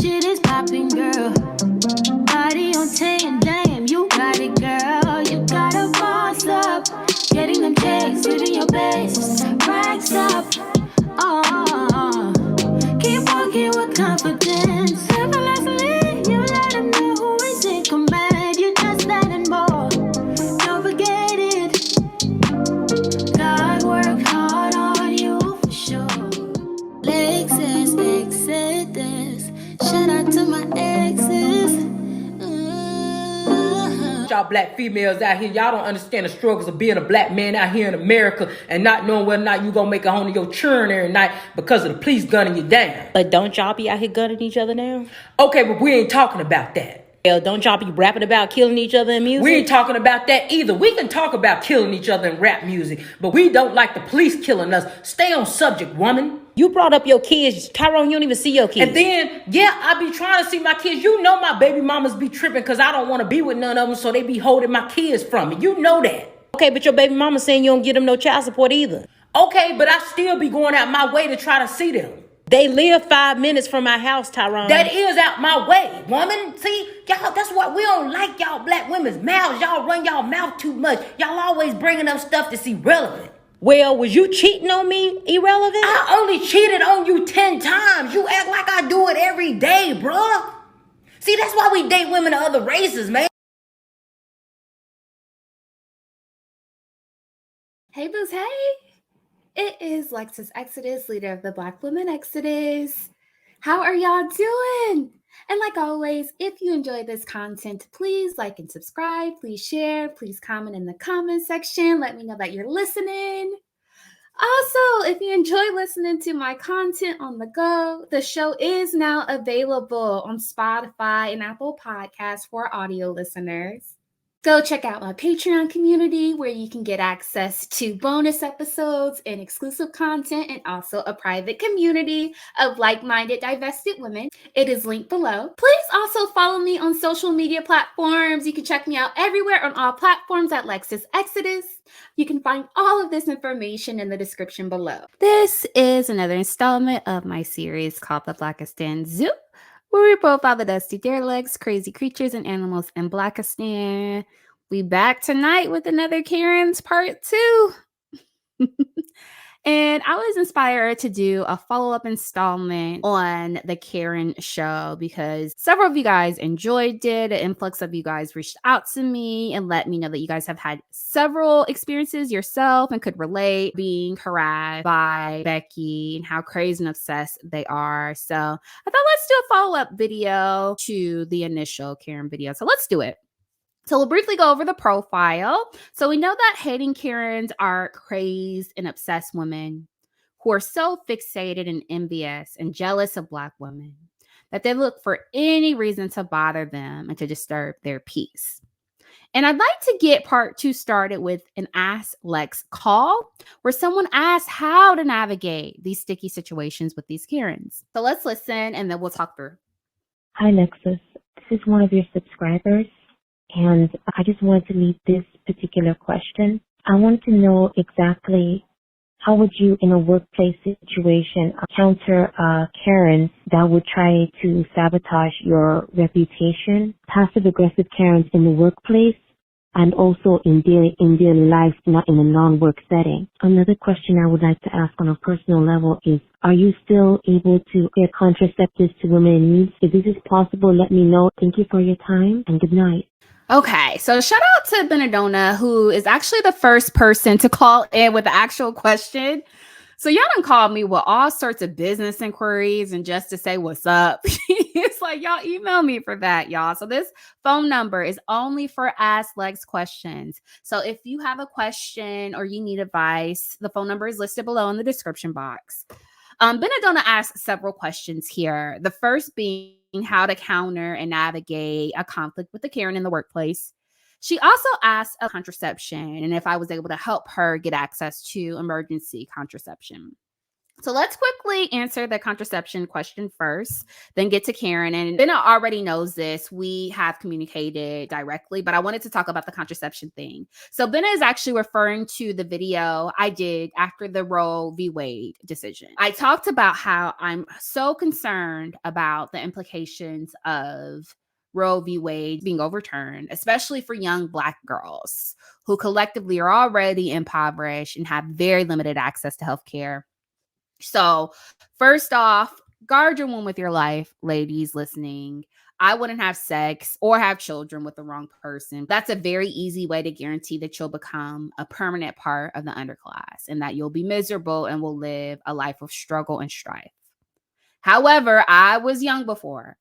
shit is popping, girl. Body on 10, damn, you got it, girl. You gotta boss up. Getting them checks, living your best. Racks up. Oh, keep walking with confidence. Effortlessly, you let them know who is in command. You just that and more. Don't forget it. God worked hard on you for sure. Lexus, Exodus. Shout out to my exes. Y'all black females out here, y'all don't understand the struggles of being a black man out here in America and not knowing whether or not you gonna make it home to your children every night because of the police gunning you down. But don't y'all be out here gunning each other now? Okay, but we ain't talking about that. Hell, don't y'all be rapping about killing each other in music? We ain't talking about that either. We can talk about killing each other in rap music, but we don't like the police killing us. Stay on subject, woman. You brought up your kids. Tyrone, you don't even see your kids. And then, yeah, I be trying to see my kids. You know my baby mamas be tripping because I don't want to be with none of them, so they be holding my kids from me. You know that. Okay, but your baby mama saying you don't give them no child support either. Okay, but I still be going out my way to try to see them. They live 5 minutes from my house, Tyrone. That is out my way, woman. See, y'all, that's why we don't like y'all black women's mouths. Y'all run y'all mouth too much. Y'all always bringing up stuff that's irrelevant. Well, was you cheating on me irrelevant? I only cheated on you 10 times. You act like I do it every day, bruh. See, that's why we date women of other races, man. Hey, boos, hey. It is Lexus Exodus, leader of the Black Women Exodus. How are y'all doing? And like always, if you enjoy this content, please like and subscribe. Please share. Please comment in the comment section. Let me know that you're listening. Also, if you enjoy listening to my content on the go, the show is now available on Spotify and Apple Podcasts for audio listeners. Go check out my Patreon community where you can get access to bonus episodes and exclusive content and also a private community of like-minded divested women. It is linked below. Please also follow me on social media platforms. You can check me out everywhere on all platforms at Lexus Exodus. You can find all of this information in the description below. This is another installment of my series called the Blackistan Zoo, where we profile the dusty derelicts, crazy creatures, and animals in Blackistan. We back tonight with another Karen's part 2. And I was inspired to do a follow-up installment on the Karen show because several of you guys enjoyed it. An influx of you guys reached out to me and let me know that you guys have had several experiences yourself and could relate being harassed by Becky and how crazy and obsessed they are. So I thought let's do a follow-up video to the initial Karen video. So let's do it. So we'll briefly go over the profile. So we know that hating Karens are crazed and obsessed women who are so fixated and envious and jealous of Black women that they look for any reason to bother them and to disturb their peace. And I'd like to get part 2 started with an Ask Lex call where someone asks how to navigate these sticky situations with these Karens. So let's listen and then we'll talk through. Hi, Lexus. This is one of your subscribers. And I just wanted to meet this particular question. I wanted to know exactly how would you, in a workplace situation, counter Karens that would try to sabotage your reputation, passive-aggressive Karens in the workplace, and also in daily life, not in a non-work setting. Another question I would like to ask on a personal level is, are you still able to get contraceptives to women in need? If this is possible, let me know. Thank you for your time, and good night. Okay, so shout out to Benedona, who is actually the first person to call in with the actual question. So y'all done called me with all sorts of business inquiries and just to say what's up. It's like y'all email me for that, y'all. So this phone number is only for Ask Lex questions. So if you have a question or you need advice, the phone number is listed below in the description box. Benedona asked several questions here. The first being how to counter and navigate a conflict with a Karen in the workplace. She also asked a contraception and if I was able to help her get access to emergency contraception. So let's quickly answer the contraception question first, then get to Karen. And Benna already knows this. We have communicated directly, but I wanted to talk about the contraception thing. So Benna is actually referring to the video I did after the Roe v. Wade decision. I talked about how I'm so concerned about the implications of Roe v. Wade being overturned, especially for young Black girls who collectively are already impoverished and have very limited access to healthcare. So, first off, guard your womb with your life, ladies listening. I wouldn't have sex or have children with the wrong person. That's a very easy way to guarantee that you'll become a permanent part of the underclass and that you'll be miserable and will live a life of struggle and strife. However, I was young before,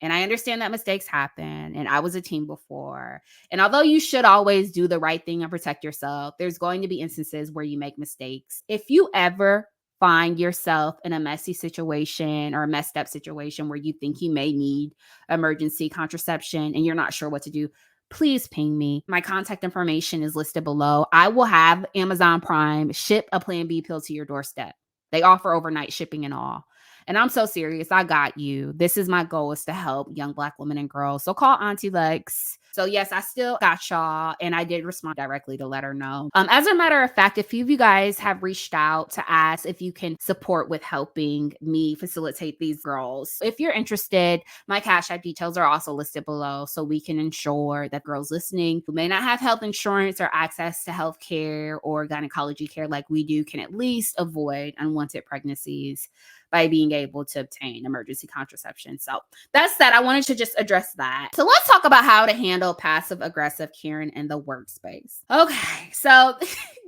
and I understand that mistakes happen, and I was a teen before. And although you should always do the right thing and protect yourself, there's going to be instances where you make mistakes. If you ever find yourself in a messy situation or a messed up situation where you think you may need emergency contraception and you're not sure what to do, please ping me. My contact information is listed below. I will have Amazon Prime ship a Plan B pill to your doorstep. They offer overnight shipping and all. And I'm so serious. I got you. This is my goal, is to help young Black women and girls. So call Auntie Lex. So yes, I still got y'all. And I did respond directly to let her know. As a matter of fact, a few of you guys have reached out to ask if you can support with helping me facilitate these girls. If you're interested, my Cash App details are also listed below, so we can ensure that girls listening who may not have health insurance or access to health care or gynecology care like we do can at least avoid unwanted pregnancies by being able to obtain emergency contraception. So that's that. I wanted to just address that. So let's talk about how to handle passive aggressive Karen in the workspace. Okay, so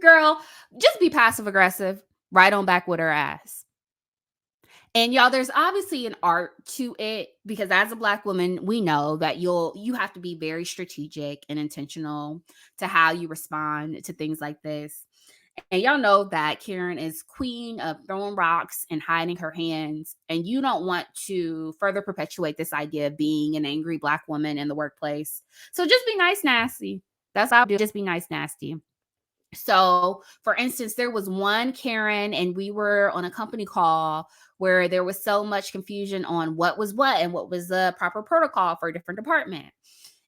girl, just be passive aggressive, right on back with her ass. And y'all, there's obviously an art to it, because as a Black woman, we know that you have to be very strategic and intentional to how you respond to things like this. And y'all know that Karen is queen of throwing rocks and hiding her hands. And you don't want to further perpetuate this idea of being an angry Black woman in the workplace. So just be nice, nasty. That's how I do. Just be nice, nasty. So, for instance, there was one Karen, and we were on a company call where there was so much confusion on what was what and what was the proper protocol for a different department.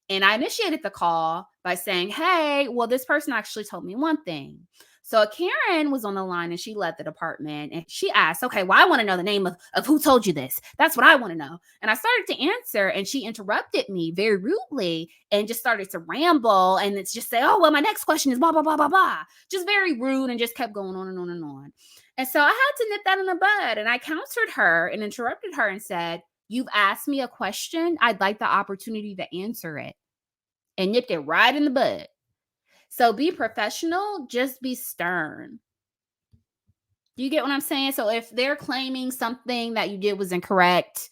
And I initiated the call by saying, hey, well, this person actually told me one thing. So Karen was on the line and she led the department, and she asked, okay, well, I want to know the name of who told you this. That's what I want to know. And I started to answer, and she interrupted me very rudely and just started to ramble and it's just say, oh, well, my next question is blah, blah, blah, blah, blah. Just very rude and just kept going on and on and on. And so I had to nip that in the bud, and I countered her and interrupted her and said, you've asked me a question. I'd like the opportunity to answer it, and nipped it right in the bud. So be professional, just be stern. Do you get what I'm saying? So if they're claiming something that you did was incorrect,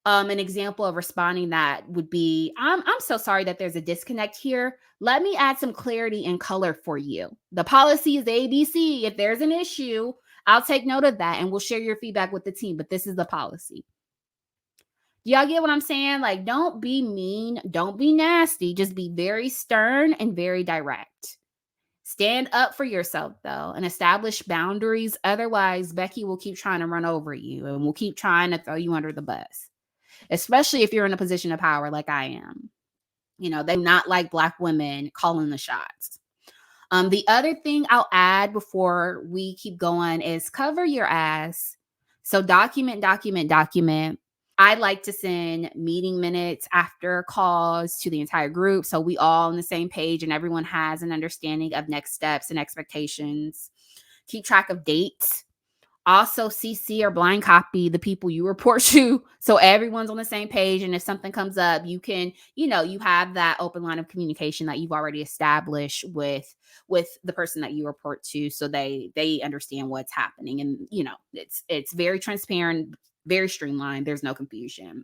an example of responding that would be, I'm so sorry that there's a disconnect here. Let me add some clarity and color for you. The policy is ABC. If there's an issue, I'll take note of that and we'll share your feedback with the team, but this is the policy. Y'all get what I'm saying? Like, don't be mean. Don't be nasty. Just be very stern and very direct. Stand up for yourself, though, and establish boundaries. Otherwise, Becky will keep trying to run over you and will keep trying to throw you under the bus, especially if you're in a position of power like I am. You know, they not like Black women calling the shots. The other thing I'll add before we keep going is cover your ass. So document. I like to send meeting minutes after calls to the entire group, so we all on the same page and everyone has an understanding of next steps and expectations. Keep track of dates. Also CC or blind copy the people you report to, so everyone's on the same page. And if something comes up, you can, you have that open line of communication that you've already established with the person that you report to, so they understand what's happening. And it's very transparent, very streamlined. There's no confusion.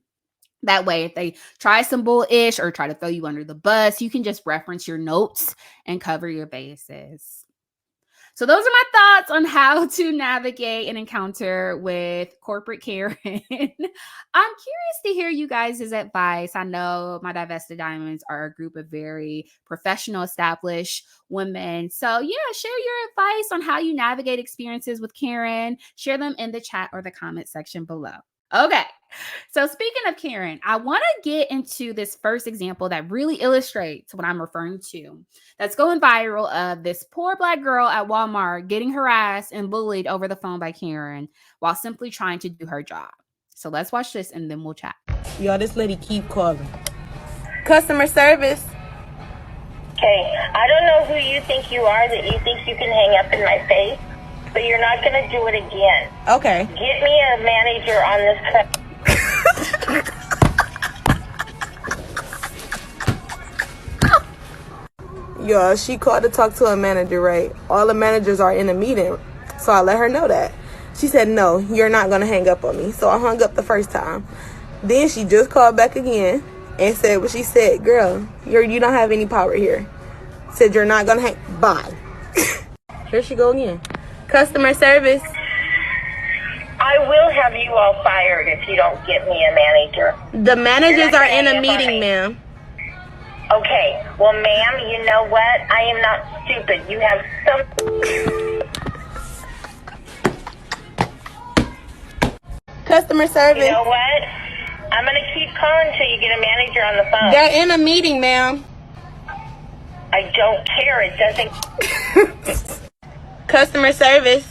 That way, if they try some bullish or try to throw you under the bus, you can just reference your notes and cover your bases. So those are my thoughts on how to navigate an encounter with corporate Karen. I'm curious to hear you guys' advice. I know my Divested Diamonds are a group of very professional, established women. So yeah, share your advice on how you navigate experiences with Karen. Share them in the chat or the comment section below. Okay. So speaking of Karen, I want to get into this first example that really illustrates what I'm referring to. That's going viral of this poor Black girl at Walmart getting harassed and bullied over the phone by Karen while simply trying to do her job. So let's watch this and then we'll chat. Y'all, this lady keep calling. Customer service. Okay, I don't know who you think you are that you think you can hang up in my face, but you're not going to do it again. Okay. Get me a manager on this. Y'all, she called to talk to a manager, right? All the managers are in a meeting, so I let her know that. She said, no, you're not going to hang up on me. So I hung up the first time. Then she just called back again and said what she said. Girl, you don't have any power here. Said you're not going to hang. Bye. Here she go again. Customer service. I will have you all fired if you don't get me a manager. The managers are in a meeting, ma'am. Okay, well, ma'am, you know what? I am not stupid. You have some... Customer service. You know what? I'm going to keep calling until you get a manager on the phone. They're in a meeting, ma'am. I don't care. It doesn't... Customer service.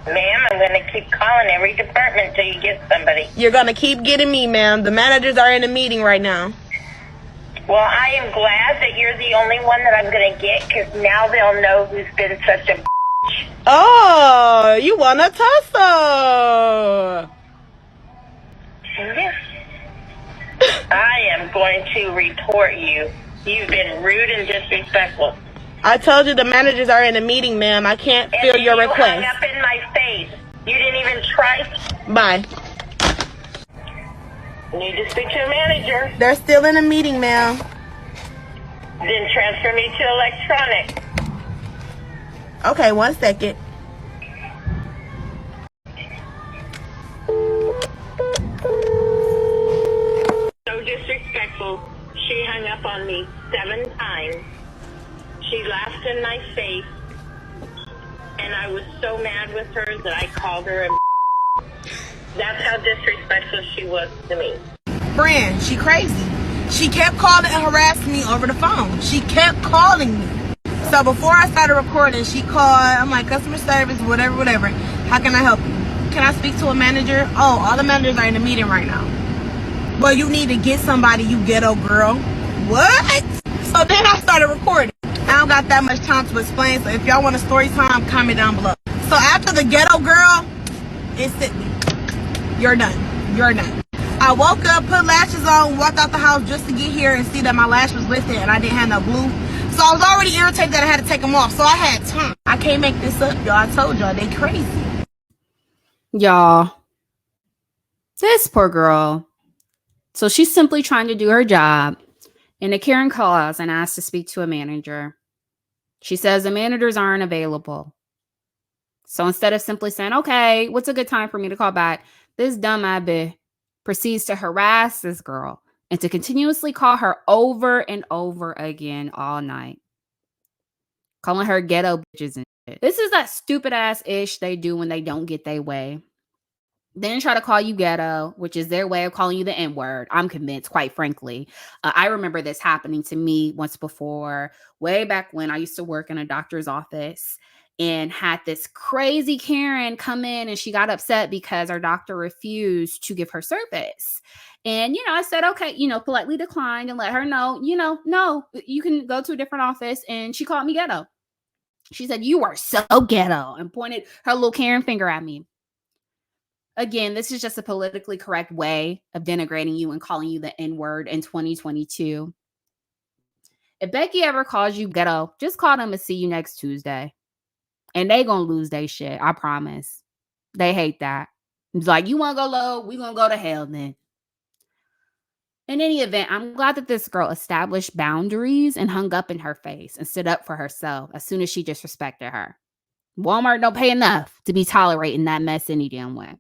Ma'am, I'm going to keep calling every department until you get somebody. You're going to keep getting me, ma'am. The managers are in a meeting right now. Well, I am glad that you're the only one that I'm going to get, because now they'll know who's been such a bitch. Oh, you want to tussle. Yes. I am going to report you. You've been rude and disrespectful. I told you the managers are in a meeting, ma'am. I can't fill your You request. hung up in my face. You didn't even try. Bye. Need to speak to a manager. They're still in a meeting, ma'am. Then transfer me to electronic. Okay, 1 second. So disrespectful. She hung up on me 7 times. She laughed in my face. And I was so mad with her that I called her a... That's how disrespectful she was to me. Friend, she crazy. She kept calling and harassing me over the phone. She kept calling me. So before I started recording, she called. I'm like, customer service, whatever. How can I help you? Can I speak to a manager? Oh, all the managers are in a meeting right now. Well, you need to get somebody, you ghetto girl. What? So then I started recording. I don't got that much time to explain. So if y'all want a story time, comment down below. So after the ghetto girl, instantly, you're done. You're done. I woke up, put lashes on, walked out the house just to get here and see that my lash was lifted and I didn't have no glue. So I was already irritated that I had to take them off. So I had time. I can't make this up, y'all. I told y'all, they crazy. Y'all, this poor girl. So she's simply trying to do her job. And a Karen calls and asks to speak to a manager. She says the managers aren't available. So instead of simply saying, okay, what's a good time for me to call back? This dumb bitch proceeds to harass this girl and to continuously call her over and over again all night. Calling her ghetto bitches and shit. This is that stupid ass ish they do when they don't get their way. Then try to call you ghetto, which is their way of calling you the N-word. I'm convinced, quite frankly. I remember this happening to me once before, way back when I used to work in a doctor's office and had this crazy Karen come in and she got upset because our doctor refused to give her service. And, I said, okay, politely declined and let her know, no, you can go to a different office. And she called me ghetto. She said, you are so ghetto, and pointed her little Karen finger at me. Again, this is just a politically correct way of denigrating you and calling you the N-word in 2022. If Becky ever calls you ghetto, just call them and see you next Tuesday. And they gonna lose their shit, I promise. They hate that. It's like, you wanna go low, we gonna go to hell then. In any event, I'm glad that this girl established boundaries and hung up in her face and stood up for herself as soon as she disrespected her. Walmart don't pay enough to be tolerating that mess any damn way.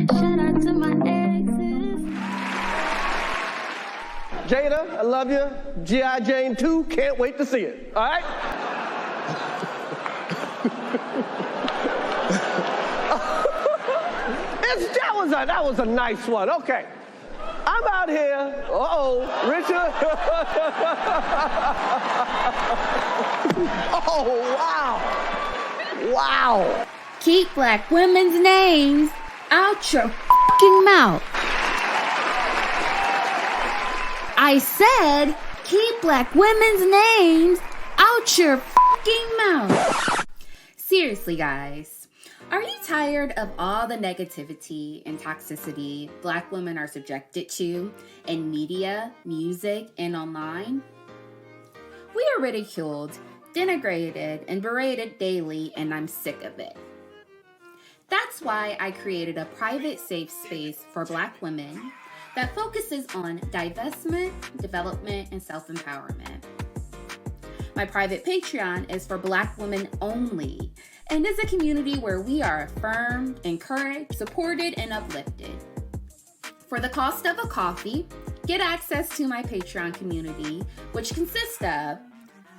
Shout out to my exes. Jada, I love you. G.I. Jane 2, can't wait to see it. All right? That was a nice one. Okay. I'm out here. Richard. Oh, wow. Wow. Keep black women's names out your fucking mouth. I said, keep black women's names out your fucking mouth. Seriously, guys. Are you tired of all the negativity and toxicity black women are subjected to in media, music, and online? We are ridiculed, denigrated, and berated daily, and I'm sick of it. That's why I created a private safe space for black women that focuses on divestment, development, and self-empowerment. My private Patreon is for black women only, and is a community where we are affirmed, encouraged, supported, and uplifted. For the cost of a coffee, get access to my Patreon community, which consists of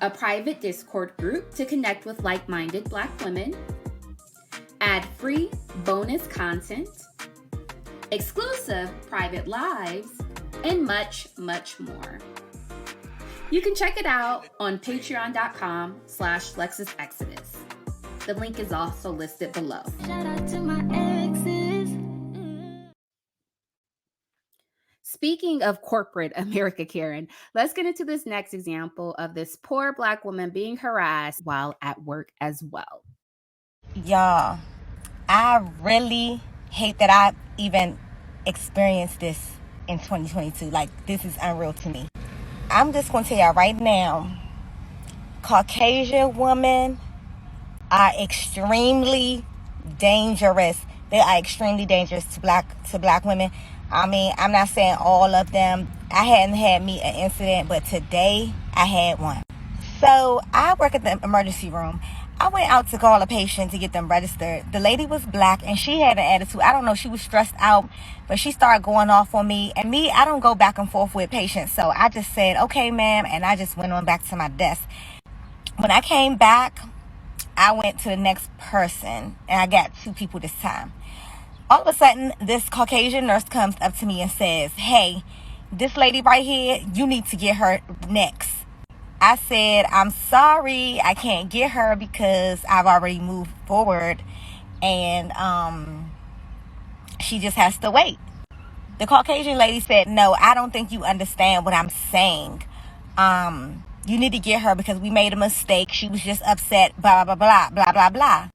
a private Discord group to connect with like-minded black women, ad-free bonus content, exclusive private lives, and much, much more. You can check it out on patreon.com/LexisExodus. The link is also listed below. Shout out to my exes. Speaking of corporate America, Karen, let's get into this next example of this poor black woman being harassed while at work as well. Y'all, I really hate that I even experienced this in 2022. Like, this is unreal to me. I'm just going to tell y'all right now, Caucasian women are extremely dangerous. They are extremely dangerous to black women. I mean, I'm not saying all of them. I hadn't had me an incident, but today I had one. So I work at the emergency room. I went out to call a patient to get them registered. The lady was black and she had an attitude. I don't know, she was stressed out, but she started going off on me. And me, I don't go back and forth with patients. So I just said, okay, ma'am. And I just went on back to my desk. When I came back, I went to the next person and I got two people this time. All of a sudden, this Caucasian nurse comes up to me and says, hey, this lady right here, you need to get her next. I said, I'm sorry, I can't get her because I've already moved forward and she just has to wait. The Caucasian lady said, no, I don't think you understand what I'm saying. You need to get her because we made a mistake. She was just upset, blah, blah, blah, blah, blah, blah.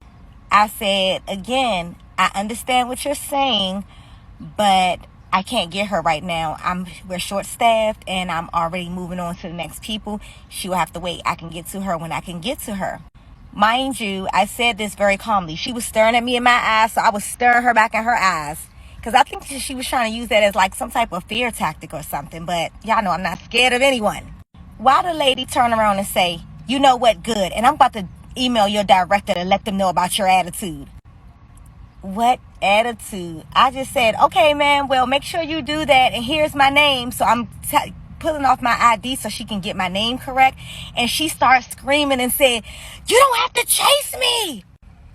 I said, again, I understand what you're saying, but I can't get her right now. We're short-staffed, and I'm already moving on to the next people. She will have to wait. I can get to her when I can get to her. Mind you, I said this very calmly. She was staring at me in my eyes, so I was staring her back in her eyes. Because I think she was trying to use that as like some type of fear tactic or something. But y'all know I'm not scared of anyone. Why the lady turn around and say, you know what, good, and I'm about to email your director to let them know about your attitude. What attitude? I just said, okay, ma'am, well, make sure you do that. And here's my name. So I'm pulling off my ID so she can get my name correct. And she starts screaming and said, you don't have to chase me.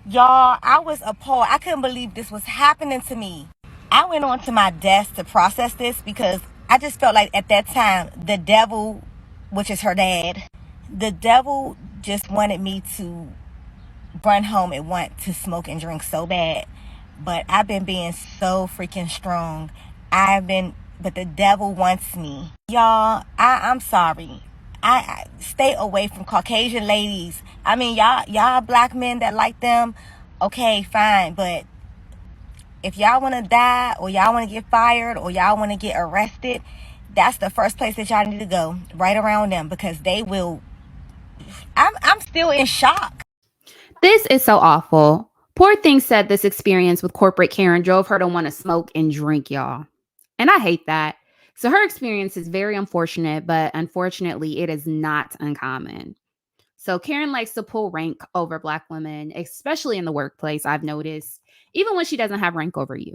Y'all, I was appalled. I couldn't believe this was happening to me. I went on to my desk to process this because I just felt like at that time, the devil, which is her dad, the devil just wanted me to run home and want to smoke and drink so bad. But I've been being so freaking strong. But the devil wants me. Y'all, I'm sorry. I stay away from Caucasian ladies. I mean, y'all black men that like them, okay, fine. But if y'all want to die or y'all want to get fired or y'all want to get arrested, that's the first place that y'all need to go, right around them, because they will. I'm still in shock. This is so awful. Poor thing said this experience with corporate Karen drove her to want to smoke and drink, y'all. And I hate that. So her experience is very unfortunate, but unfortunately, it is not uncommon. So Karen likes to pull rank over Black women, especially in the workplace, I've noticed, even when she doesn't have rank over you.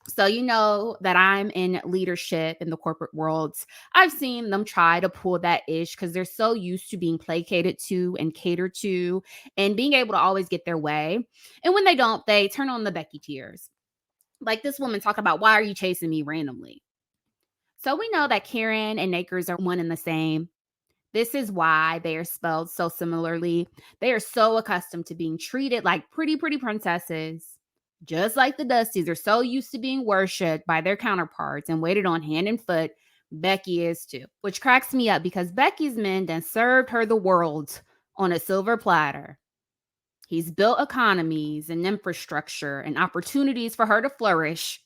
So you know that I'm in leadership in the corporate worlds. I've seen them try to pull that ish because they're so used to being placated to and catered to and being able to always get their way. And when they don't, they turn on the Becky tears. Like this woman talking about, why are you chasing me randomly? So we know that Karen and Nakers are one and the same. This is why they are spelled so similarly. They are so accustomed to being treated like pretty princesses. Just like the Dusties are so used to being worshipped by their counterparts and waited on hand and foot, Becky is too. Which cracks me up because Becky's men then served her the world on a silver platter. He's built economies and infrastructure and opportunities for her to flourish.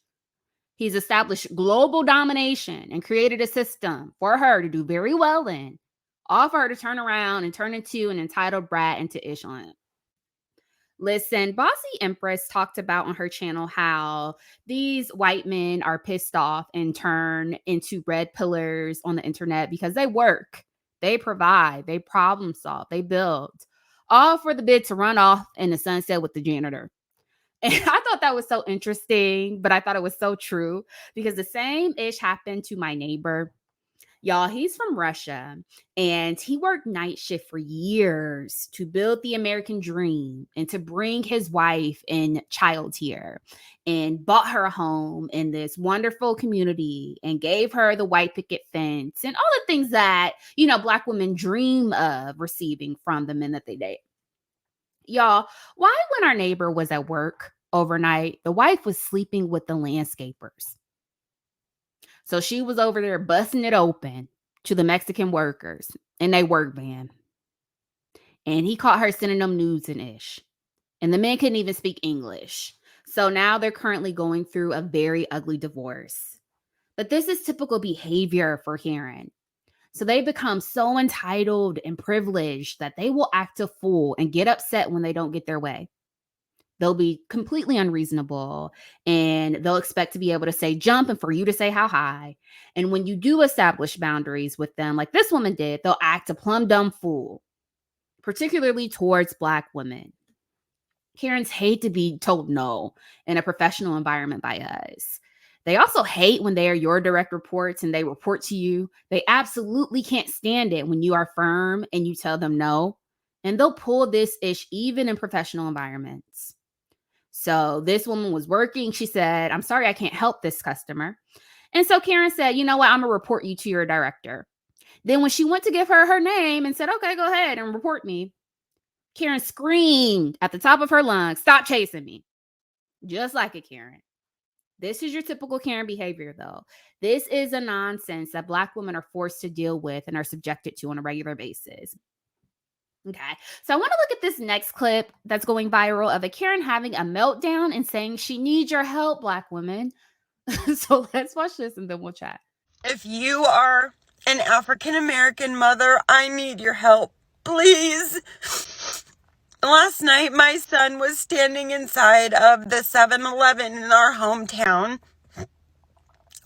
He's established global domination and created a system for her to do very well in, all for her to turn around and turn into an entitled brat and to ish on him. Listen, Bossy Empress talked about on her channel how these white men are pissed off and turn into red pillars on the internet because they work, they provide, they problem solve, they build, all for the bid to run off in the sunset with the janitor. And I thought that was so interesting, but I thought it was so true because the same ish happened to my neighbor. Y'all, he's from Russia and he worked night shift for years to build the American dream and to bring his wife and child here and bought her a home in this wonderful community and gave her the white picket fence and all the things that, you know, Black women dream of receiving from the men that they date. Y'all, why when our neighbor was at work overnight, the wife was sleeping with the landscapers? So she was over there busting it open to the Mexican workers in their work van. And he caught her sending them nudes and ish. And the men couldn't even speak English. So now they're currently going through a very ugly divorce. But this is typical behavior for Karen. So they become so entitled and privileged that they will act a fool and get upset when they don't get their way. They'll be completely unreasonable and they'll expect to be able to say jump and for you to say how high. And when you do establish boundaries with them, like this woman did, they'll act a plumb dumb fool, particularly towards Black women. Karens hate to be told no in a professional environment by us. They also hate when they are your direct reports and they report to you. They absolutely can't stand it when you are firm and you tell them no. And they'll pull this ish even in professional environments. So this woman was working. She said, I'm sorry, I can't help this customer. And so Karen said, you know what? I'm going to report you to your director. Then when she went to give her name and said, okay, go ahead and report me, Karen screamed at the top of her lungs, stop chasing me. Just like a Karen. This is your typical Karen behavior, though. This is a nonsense that Black women are forced to deal with and are subjected to on a regular basis. Okay, so I want to look at this next clip that's going viral of a Karen having a meltdown and saying she needs your help, Black women. So let's watch this and then we'll chat. If you are an African American mother, I need your help, please. Last night, my son was standing inside of the 7-Eleven in our hometown,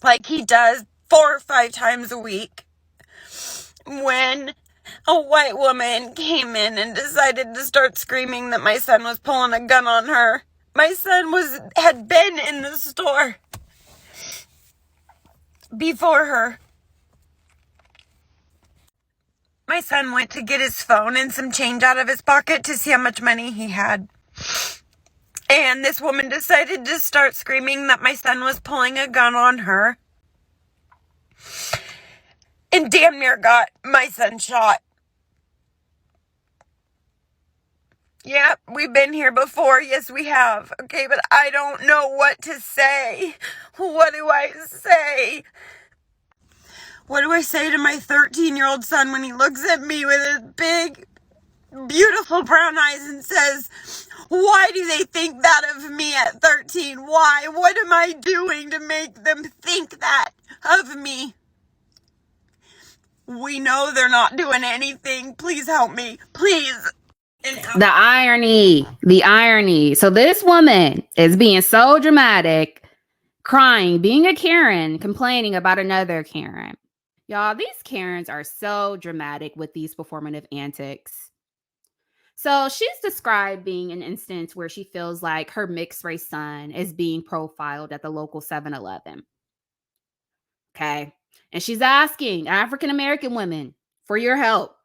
like he does 4 or 5 times a week, when a white woman came in and decided to start screaming that my son was pulling a gun on her. My son had been in the store before her. My son went to get his phone and some change out of his pocket to see how much money he had. And this woman decided to start screaming that my son was pulling a gun on her. And damn near got my son shot. Yep, we've been here before. Yes, we have. Okay, but I don't know what to say. What do I say? What do I say to my 13-year-old son when he looks at me with his big, beautiful brown eyes and says, why do they think that of me at 13? Why? What am I doing to make them think that of me? We know they're not doing anything. Please help me. Please. The irony. So this woman is being so dramatic, crying, being a Karen, complaining about another Karen. Y'all, these Karens are so dramatic with these performative antics. So she's describing an instance where she feels like her mixed race son is being profiled at the local 7-Eleven. Okay. And she's asking African American women for your help.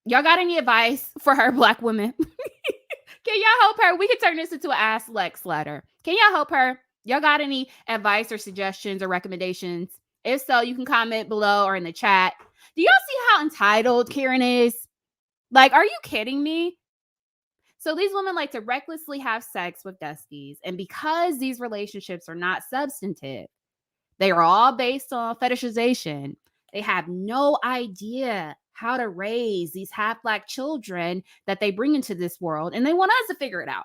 Y'all got any advice for her Black women? Can y'all help her? We can turn this into an Ask Lex letter. Can y'all help her? Y'all got any advice or suggestions or recommendations? If so, you can comment below or in the chat. Do y'all see how entitled Karen is? Like, are you kidding me? So these women like to recklessly have sex with Dusties. And because these relationships are not substantive, they are all based on fetishization. They have no idea how to raise these half Black children that they bring into this world. And they want us to figure it out.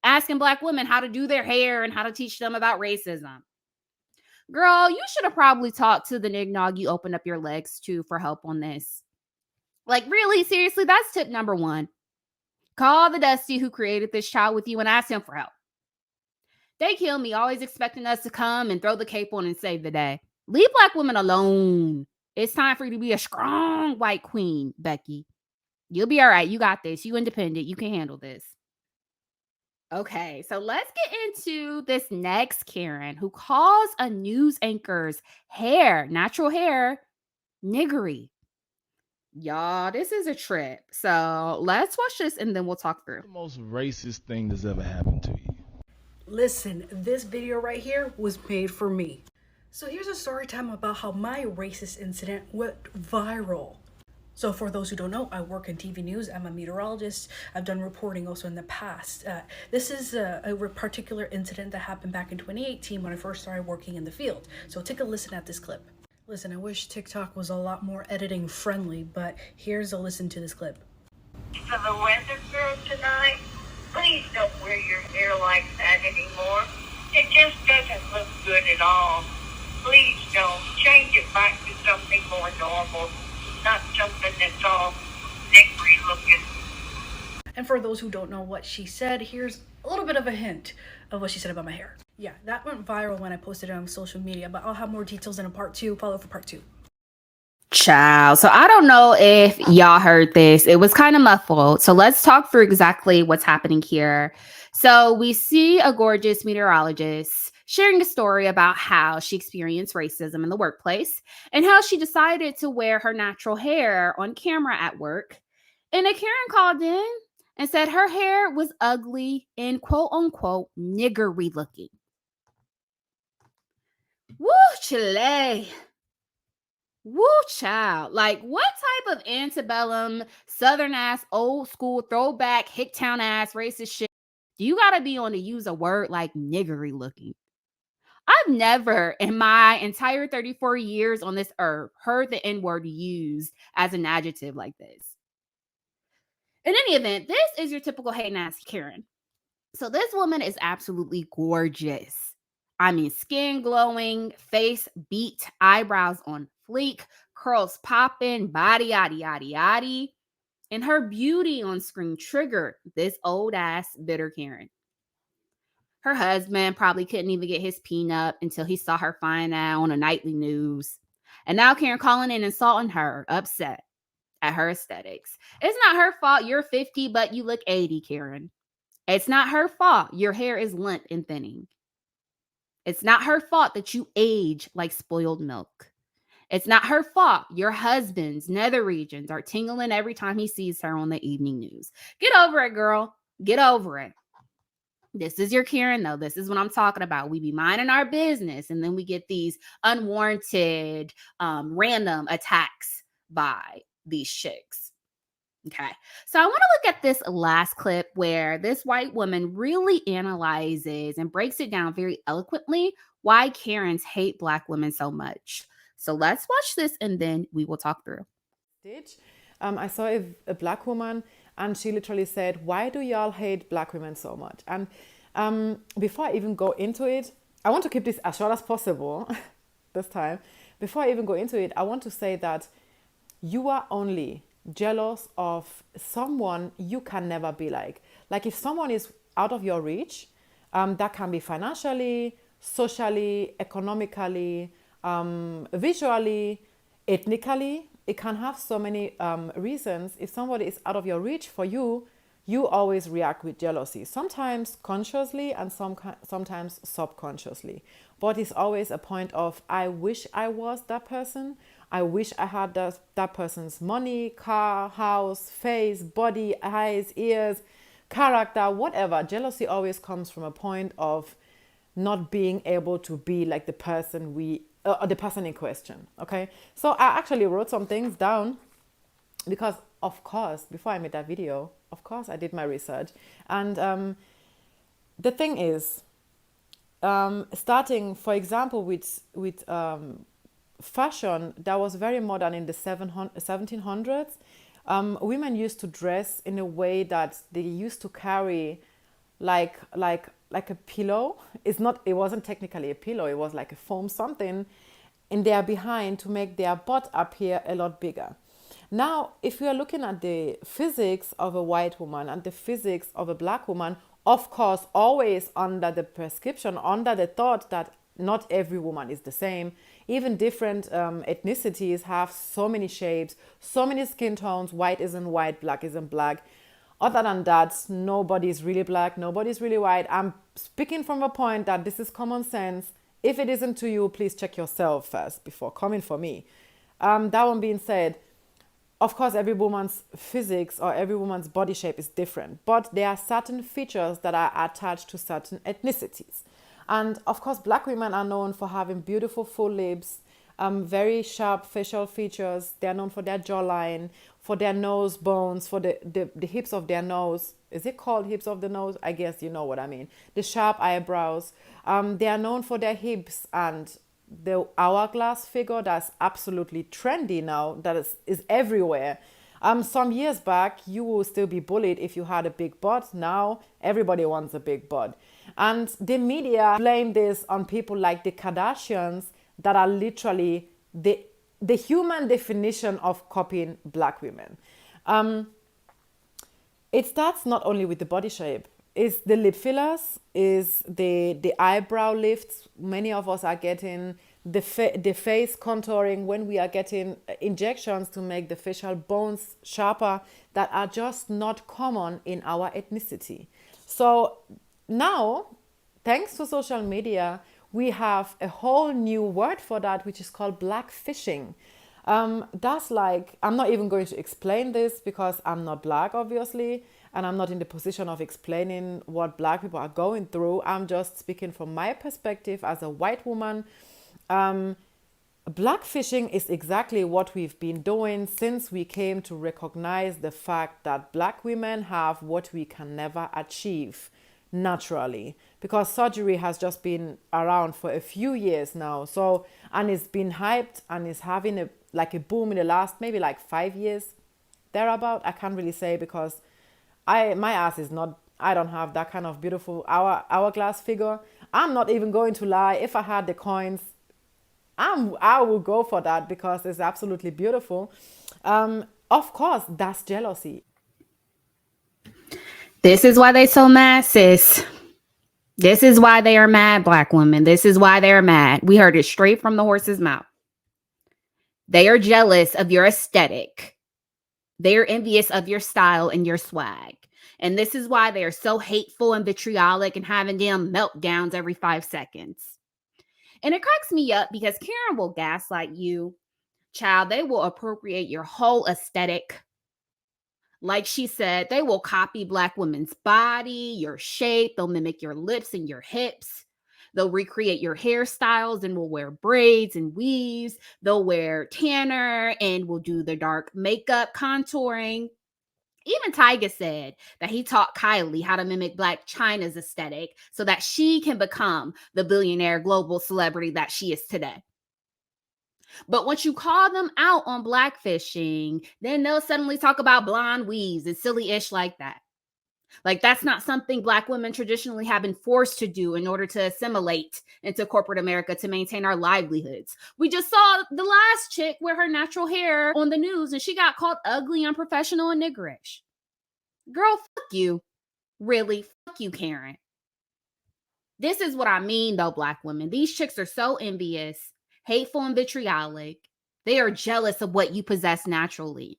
Asking Black women how to do their hair and how to teach them about racism. Girl, you should have probably talked to the Nignog you opened up your legs to for help on this. Like, really? Seriously? That's tip number 1. Call the Dusty who created this child with you and ask him for help. They kill me, always expecting us to come and throw the cape on and save the day. Leave Black women alone. It's time for you to be a strong white queen, Becky. You'll be all right. You got this. You independent. You can handle this. Okay, so let's get into this next Karen who calls a news anchor's hair, natural hair, niggery. Y'all, this is a trip. So let's watch this and then we'll talk through. The most racist thing that's ever happened to you? Listen, this video right here was made for me. So here's a story time about how my racist incident went viral. So for those who don't know, I work in TV news. I'm a meteorologist. I've done reporting also in the past. This is a particular incident that happened back in 2018 when I first started working in the field. So take a listen at this clip. Listen, I wish TikTok was a lot more editing friendly, but here's a listen to this clip. For the weather girl tonight, please don't wear your hair like that anymore. It just doesn't look good at all. Please don't. Change it back to something more normal, not something that's all nickery looking. And for those who don't know what she said, here's a little bit of a hint of what she said about my hair. Yeah, that went viral when I posted it on social media, but I'll have more details in a part 2. Follow for part 2. Child. So I don't know if y'all heard this. It was kind of muffled. So let's talk through exactly what's happening here. So we see a gorgeous meteorologist sharing a story about how she experienced racism in the workplace and how she decided to wear her natural hair on camera at work. And a Karen called in and said her hair was ugly and quote unquote niggery looking. Woo, Chile. Woo, child. Like, what type of antebellum, southern ass, old school, throwback, Hicktown ass, racist shit do you gotta be on to use a word like niggery looking? I've never in my entire 34 years on this earth heard the N-word used as an adjective like this. In any event, this is your typical hating ass Karen. So this woman is absolutely gorgeous. I mean, skin glowing, face beat, eyebrows on fleek, curls popping, body yaddy yaddy yaddy. And her beauty on screen triggered this old ass bitter Karen. Her husband probably couldn't even get his peanut until he saw her find out on a nightly news. And now Karen calling in insulting her, upset at her aesthetics. It's not her fault you're 50, but you look 80, Karen. It's not her fault your hair is limp and thinning. It's not her fault that you age like spoiled milk. It's not her fault your husband's nether regions are tingling every time he sees her on the evening news. Get over it, girl. Get over it. This is your Karen, though. This is what I'm talking about. We be minding our business, and then we get these unwarranted, random attacks by these chicks. Okay, so I want to look at this last clip where this white woman really analyzes and breaks it down very eloquently why Karens hate Black women so much. So let's watch this, and then we will talk through. I saw a Black woman, and she literally said, "Why do y'all hate Black women so much?" And before I even go into it, I want to keep this as short as possible this time. Before I even go into it, I want to say that you are only jealous of someone you can never be like. Like if someone is out of your reach, that can be financially, socially, economically, visually, ethnically. It can have so many reasons. If somebody is out of your reach for you, you always react with jealousy, sometimes consciously and sometimes subconsciously. But it's always a point of, I wish I was that person. I wish I had that person's money, car, house, face, body, eyes, ears, character, whatever. Jealousy always comes from a point of not being able to be like the person the person in question. Okay, so I actually wrote some things down because, of course, before I made that video, of course I did my research. And the thing is, starting, for example, with fashion that was very modern in the 1700s. Women used to dress in a way that they used to carry like a pillow. It wasn't technically a pillow, it was like a foam something in their behind to make their butt appear a lot bigger. Now, if we are looking at the physics of a white woman and the physics of a black woman, of course, always under the prescription, under the thought that not every woman is the same. Even different ethnicities have so many shapes, so many skin tones. White isn't white, black isn't black. Other than that, nobody's really black, nobody's really white. I'm speaking from a point that this is common sense. If it isn't to you, please check yourself first before coming for me. That one being said, of course, every woman's physics or every woman's body shape is different, but there are certain features that are attached to certain ethnicities. And of course, black women are known for having beautiful full lips, very sharp facial features. They're known for their jawline, for their nose bones, for the hips of their nose. Is it called hips of the nose? I guess you know what I mean. The sharp eyebrows. They are known for their hips and the hourglass figure that's absolutely trendy now, that is everywhere. Some years back, you will still be bullied if you had a big butt. Now, everybody wants a big butt. And the media blame this on people like the Kardashians that are literally the human definition of copying black women. It starts not only with the body shape. It's the lip fillers, is the eyebrow lifts. Many of us are getting the face contouring when we are getting injections to make the facial bones sharper that are just not common in our ethnicity. So now, thanks to social media, we have a whole new word for that, which is called blackfishing. That's like, I'm not even going to explain this because I'm not black, obviously, and I'm not in the position of explaining what black people are going through. I'm just speaking from my perspective as a white woman. Blackfishing is exactly what we've been doing since we came to recognize the fact that black women have what we can never achieve naturally, because surgery has just been around for a few years now. So, and it's been hyped and is having a boom in the last maybe like 5 years thereabout. I can't really say because my ass is not, I don't have that kind of beautiful hourglass figure. I'm not even going to lie. If I had the coins, I will go for that because it's absolutely beautiful. Of course, that's jealousy. This is why they so mad, sis. This is why they are mad, black women. This is why they're mad. We heard it straight from the horse's mouth. They are jealous of your aesthetic. They are envious of your style and your swag. And this is why they are so hateful and vitriolic and having damn meltdowns every 5 seconds. And it cracks me up because Karen will gaslight you. Child, they will appropriate your whole aesthetic. Like she said, they will copy black women's body, your shape. They'll mimic your lips and your hips. They'll recreate your hairstyles and will wear braids and weaves. They'll wear tanner and will do the dark makeup contouring. Even Tyga said that he taught Kylie how to mimic Blac Chyna's aesthetic so that she can become the billionaire global celebrity that she is today. But once you call them out on blackfishing, then they'll suddenly talk about blonde weaves and silly ish like that. Like, that's not something black women traditionally have been forced to do in order to assimilate into corporate America to maintain our livelihoods. We just saw the last chick wear her natural hair on the news and she got called ugly, unprofessional, and niggerish. Girl, fuck you. Really, fuck you, Karen. This is what I mean, though, Black women. These chicks are so envious, hateful, and vitriolic. They are jealous of what you possess naturally.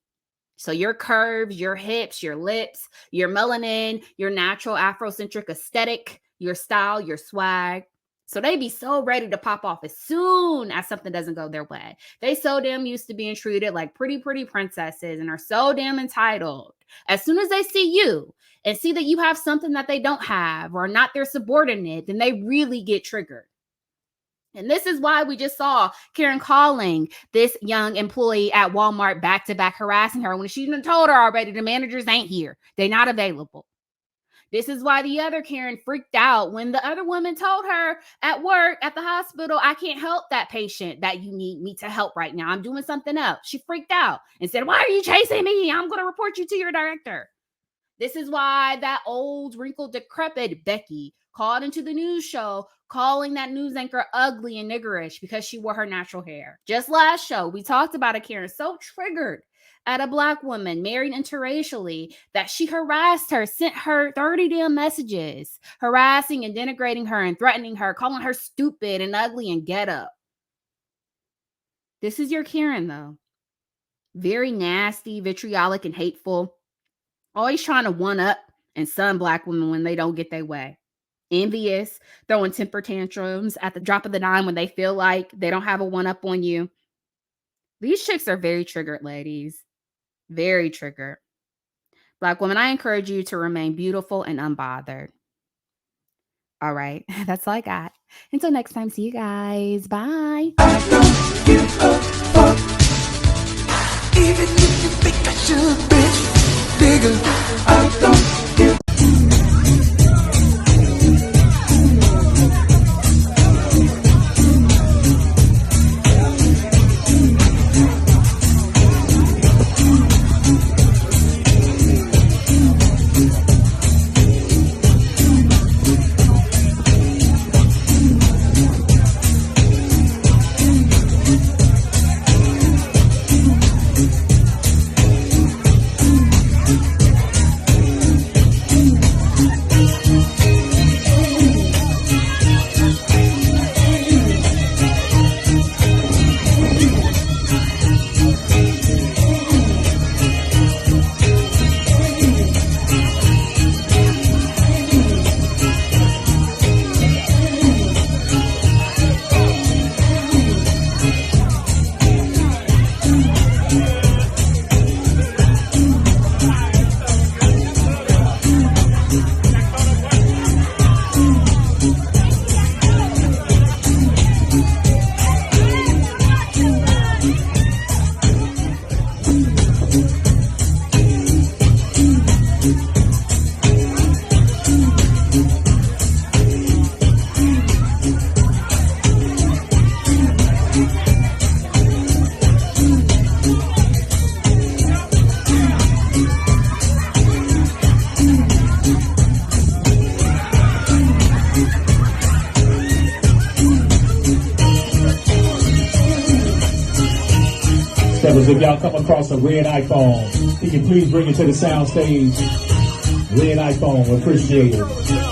So your curves, your hips, your lips, your melanin, your natural Afrocentric aesthetic, your style, your swag. So they be so ready to pop off as soon as something doesn't go their way. They so damn used to being treated like pretty princesses and are so damn entitled. As soon as they see you and see that you have something that they don't have or not their subordinate, then they really get triggered. And this is why we just saw Karen calling this young employee at Walmart back-to-back harassing her when she even told her already the managers ain't here. They're not available. This is why the other Karen freaked out when the other woman told her at work, at the hospital, I can't help that patient that you need me to help right now. I'm doing something else. She freaked out and said, why are you chasing me? I'm going to report you to your director. This is why that old, wrinkled, decrepit Becky called into the news show, calling that news anchor ugly and niggerish because she wore her natural hair. Just last show, we talked about a Karen so triggered at a Black woman married interracially that she harassed her, sent her 30 damn messages, harassing and denigrating her and threatening her, calling her stupid and ugly and get up. This is your Karen, though. Very nasty, vitriolic, and hateful. Always trying to one-up and sun Black women when they don't get their way. Envious, throwing temper tantrums at the drop of the dime when they feel like they don't have a one-up on you. These chicks are very triggered, ladies. Very triggered. Black women, I encourage you to remain beautiful and unbothered. All right, that's all I got. Until next time, see you guys. Bye. I don't give a fuck. Even if you think I should, bitch. Nigga, I don't give If y'all come across a red iPhone, can you please bring it to the sound stage? Red iPhone, appreciate it.